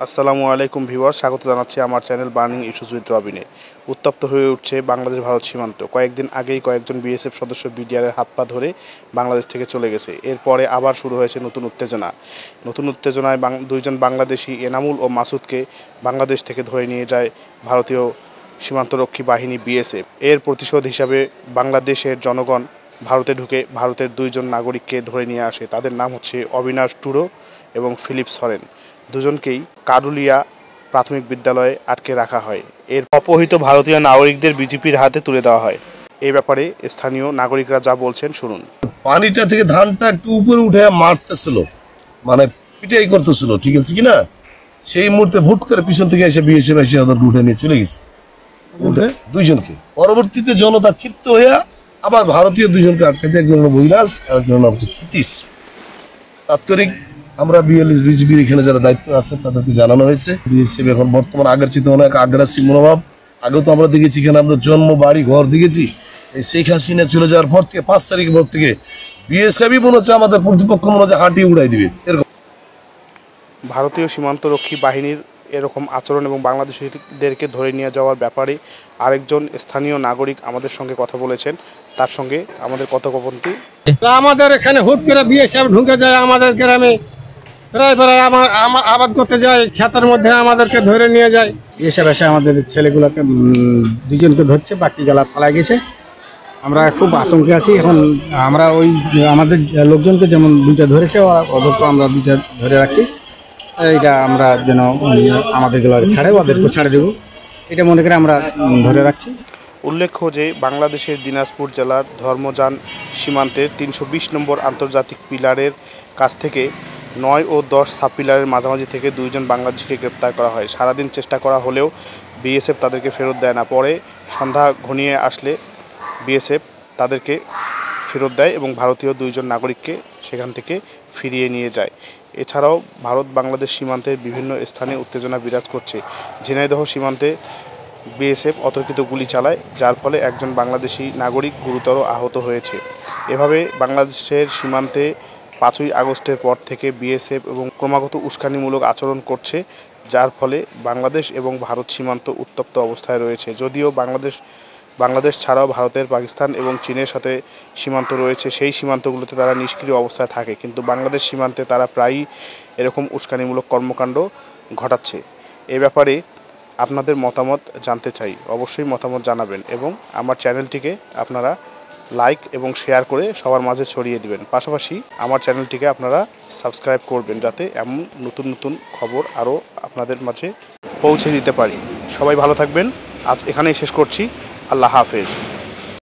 আসসালামু আলাইকুম ভিউয়ার্স, স্বাগত জানাচ্ছি আমার চ্যানেল বার্নিং ইস্যুজ উইথ রবিনে। উত্তপ্ত হয়ে উঠছে বাংলাদেশ ভারত সীমান্ত। কয়েকদিন আগেই কয়েকজন বিএসএফ সদস্য বিডিআরের হাত পা ধরে বাংলাদেশ থেকে চলে গেছে। এরপরে আবার শুরু হয়েছে নতুন উত্তেজনায় দুইজন বাংলাদেশি এনামুল ও মাসুদকে বাংলাদেশ থেকে ধরে নিয়ে যায় ভারতীয় সীমান্তরক্ষী বাহিনী বিএসএফ। এর প্রতিশোধ হিসাবে বাংলাদেশের জনগণ ভারতে ঢুকে ভারতের দুইজন নাগরিককে ধরে নিয়ে আসে। তাদের নাম হচ্ছে অবিনাশ টুডো এবং ফিলিপ সরেন। দুজনকেই কারুলিয়া প্রাথমিক বিদ্যালয়ে আটকে রাখা হয়। এর অপহৃত ভারতীয় নাগরিকদের বিজেপির হাতে তুলে দেওয়া হয়। এই ব্যাপারে স্থানীয় নাগরিকরা যা বলছেন শুনুন। পানিটা থেকে ধানটা একটু উপরে উঠে মারতেছিল, মানে পিটাই করতেছিল, ঠিক আছে কিনা, সেই মুহূর্তে ভুট করে পিছন থেকে এসে বিএসএফ এসে ওদের উঠে নিয়ে চলে গেছে দুইজনকে। পরবর্তীতে জনতা ক্ষিপ্ত হইয়া আবার ভারতীয় দুইজনকে আটকেছে, একজন বৈরাজ আর একজন হচ্ছে ক্ষিতীশ। তাৎক্ষণিক আমরা বিজেপির এখানে যারা দায়িত্ব আছে তাদেরকে জানানো হয়েছে। বিএসএফ এখন বর্তমান আগের চেয়ে অনেক আগ্রাসী মনোভাব। আগেও তো আমরা দেখেছি এখানে আমাদের জন্ম বাড়ি ঘর দেখেছি। এই শেখ হাসিনা চলে যাওয়ার পর থেকে 5 তারিখের পর থেকে বিএসএফই মনে হচ্ছে আমাদের প্রতিপক্ষ মনে হচ্ছে হাঁটিয়ে উড়াই দিবে এরকম। ভারতীয় সীমান্তরক্ষী বাহিনীর এরকম আচরণ এবং বাংলাদেশিদেরকে ধরে নিয়ে যাওয়ার ব্যাপারে আরেকজন স্থানীয় নাগরিক আমাদের সঙ্গে কথা বলেছেন। তার সঙ্গে আমাদের কথোপকথনটি। আমাদের এখানে হুট করে বিএসএফ ঢুকে যায় আমাদের গ্রামে, প্রায় আবাদ করতে যায়, ক্ষেতের মধ্যে আমাদেরকে ধরে নিয়ে যায়। বিএসএফ এসে আমাদের ছেলেগুলোকে দুজনকে ধরছে, বাকি গেলা পালা গেছে। আমরা খুব আতঙ্কে আছি এখন। আমরা ওই আমাদের লোকজনকে যেমন 2টা ধরেছে, ওদেরকে আমরা 2টা ধরে রাখছি। এইটা আমরা যেন আমাদের গুলো ছাড়ে, ওদেরকে ছাড়ে দেবো, এটা মনে করে আমরা ধরে রাখছি। উল্লেখ্য যে বাংলাদেশের দিনাজপুর জেলার ধর্মযান সীমান্তের 320 নম্বর আন্তর্জাতিক পিলারের কাছ থেকে 9 ও 10 সাব পিলারের মাঝামাঝি থেকে 2 জন বাংলাদেশিকে গ্রেপ্তার করা হয়। সারাদিন চেষ্টা করা হলেও বিএসএফ তাদেরকে ফেরত দেয় না। পরে সন্ধ্যা ঘনিয়ে আসলে বিএসএফ তাদেরকে ফেরত দেয় এবং ভারতীয় 2 জন নাগরিককে সেখান থেকে ফিরিয়ে নিয়ে যায়। এছাড়াও ভারত বাংলাদেশ সীমান্তের বিভিন্ন স্থানে উত্তেজনা বিরাজ করছে। ঝিনাইদহ সীমান্তে বিএসএফ অতর্কিত গুলি চালায়, যার ফলে একজন বাংলাদেশি নাগরিক গুরুতর আহত হয়েছে। এভাবে বাংলাদেশের সীমান্তে 5ই আগস্টের পর থেকে বিএসএফ এবং ক্রমাগত উস্কানিমূলক আচরণ করছে, যার ফলে বাংলাদেশ এবং ভারত সীমান্ত উত্তপ্ত অবস্থায় রয়েছে। যদিও বাংলাদেশ ছাড়াও ভারতের পাকিস্তান এবং চীনের সাথে সীমান্ত রয়েছে, সেই সীমান্তগুলোতে তারা নিষ্ক্রিয় অবস্থায় থাকে, কিন্তু বাংলাদেশ সীমান্তে তারা প্রায়ই এরকম উস্কানিমূলক কর্মকাণ্ড ঘটাচ্ছে। এ ব্যাপারে আপনাদের মতামত জানতে চাই, অবশ্যই মতামত জানাবেন এবং আমার চ্যানেলটিকে আপনারা লাইক এবং শেয়ার করে সবার মাঝে ছড়িয়ে দিবেন। পাশাপাশি আমার চ্যানেলটিকে আপনারা সাবস্ক্রাইব করবেন, যাতে এমন নতুন নতুন খবর আরও আপনাদের মাঝে পৌঁছে দিতে পারি। সবাই ভালো থাকবেন। আজ এখানেই শেষ করছি। আল্লাহ হাফেজ।